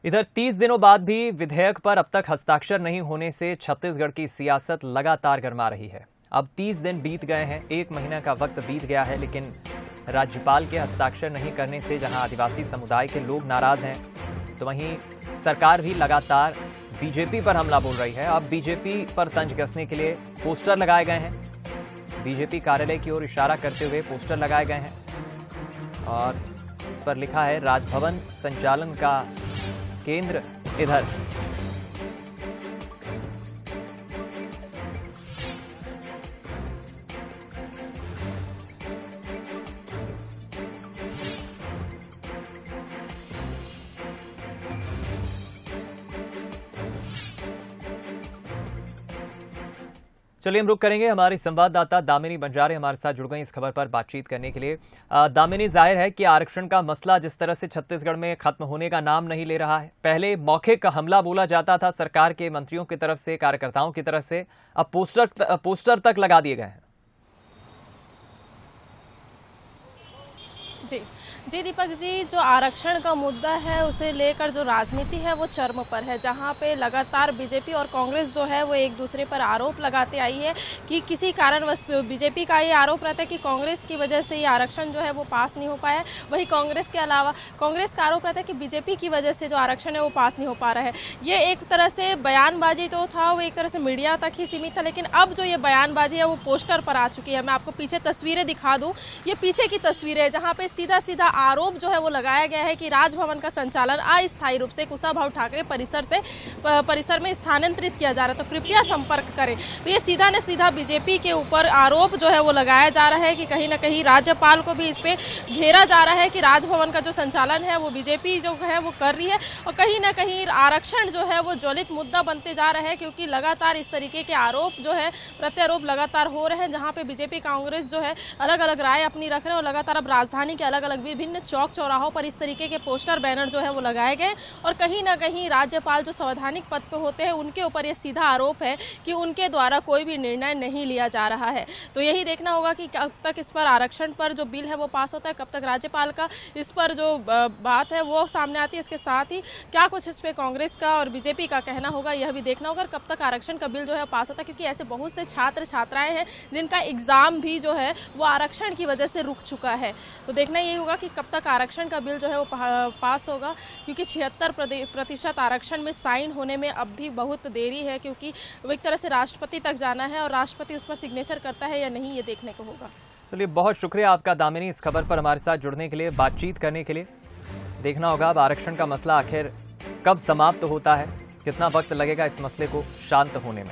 इधर 30 दिनों बाद भी विधेयक पर अब तक हस्ताक्षर नहीं होने से छत्तीसगढ़ की सियासत लगातार गरमा रही है। अब 30 दिन बीत गए हैं, 1 महीना का वक्त बीत गया है, लेकिन राज्यपाल के हस्ताक्षर नहीं करने से जहां आदिवासी समुदाय के लोग नाराज हैं, तो वहीं सरकार भी लगातार बीजेपी पर हमला बोल रही है। अब बीजेपी पर तंज कसने के लिए पोस्टर लगाए गए हैं। बीजेपी कार्यालय की ओर इशारा करते हुए पोस्टर लगाए गए हैं और इस पर लिखा है राजभवन संचालन का केंद्र इधर। चलिए हम रुक करेंगे, हमारी संवाददाता दामिनी बंजारे हमारे साथ जुड़ गई इस खबर पर बातचीत करने के लिए। दामिनी, जाहिर है कि आरक्षण का मसला जिस तरह से छत्तीसगढ़ में खत्म होने का नाम नहीं ले रहा है। पहले मौखिक हमला बोला जाता था सरकार के मंत्रियों की तरफ से, कार्यकर्ताओं की तरफ से, अब पोस्टर तक लगा दिए गए हैं। जी दीपक जी, जो आरक्षण का मुद्दा है उसे लेकर जो राजनीति है वो चरम पर है, जहां पे लगातार बीजेपी और कांग्रेस जो है वो एक दूसरे पर आरोप लगाते आई है कि किसी कारणवश बीजेपी का ये आरोप रहता है कि कांग्रेस की वजह से ये आरक्षण जो है वो पास नहीं हो पाया। वहीं कांग्रेस के अलावा कांग्रेस का आरोप रहता है कि बीजेपी की वजह से जो आरक्षण है वो पास नहीं हो पा रहा है। ये एक तरह से बयानबाजी तो था, वो एक तरह से मीडिया तक ही सीमित था, लेकिन अब जो ये बयानबाजी है वो पोस्टर पर आ चुकी है। मैं आपको पीछे तस्वीरें दिखा दूं, ये पीछे की तस्वीरें है जहाँ पे सीधा सीधा आरोप जो है वो लगाया गया है कि राजभवन का संचालन अस्थायी रूप से कुशाभाऊ ठाकरे परिसर में स्थानांतरित किया जा रहा है, तो कृपया संपर्क करें। तो ये सीधा न सीधा बीजेपी के ऊपर आरोप जो है वो लगाया जा रहा है कि कहीं ना कहीं राज्यपाल को भी इस पे घेरा जा रहा है कि राजभवन का जो संचालन है वो बीजेपी जो है वो कर रही है, और कहीं ना कहीं आरक्षण जो है वो ज्वलित मुद्दा बनते जा रहा है, क्योंकि लगातार इस तरीके के आरोप जो है प्रत्यारोप लगातार हो रहे हैं, जहाँ पे बीजेपी कांग्रेस जो है अलग अलग राय अपनी रख रहे हैं। और लगातार अब राजधानी के अलग अलग विभिन्न चौक चौराहों पर इस तरीके के पोस्टर बैनर जो है वो लगाए गए, और कहीं ना कहीं राज्यपाल जो संवैधानिक पद पे होते हैं उनके ऊपर ये सीधा आरोप है कि उनके द्वारा कोई भी निर्णय नहीं लिया जा रहा है। तो यही देखना होगा कि कब तक इस पर आरक्षण पर जो बिल है वो पास होता है, कब तक राज्यपाल का इस पर जो बात है वो सामने आती है। इसके साथ ही क्या कुछ इस पर कांग्रेस का और बीजेपी का कहना होगा यह भी देखना होगा, कब तक आरक्षण का बिल जो है पास होता है, क्योंकि ऐसे बहुत से छात्र छात्राएं हैं जिनका एग्जाम भी जो है वो आरक्षण की वजह से रुक चुका है। तो देखना यही होगा कि कब तक आरक्षण का बिल जो है वो पास होगा, क्योंकि 76% आरक्षण में साइन होने में अब भी बहुत देरी है, क्योंकि वो एक तरह से राष्ट्रपति तक जाना है और राष्ट्रपति उस पर सिग्नेचर करता है या नहीं ये देखने को होगा। चलिए बहुत शुक्रिया आपका दामिनी, इस खबर पर हमारे साथ जुड़ने के लिए, बातचीत करने के लिए। देखना होगा अब आरक्षण का मसला आखिर कब समाप्त होता है, कितना वक्त लगेगा इस मसले को शांत होने में।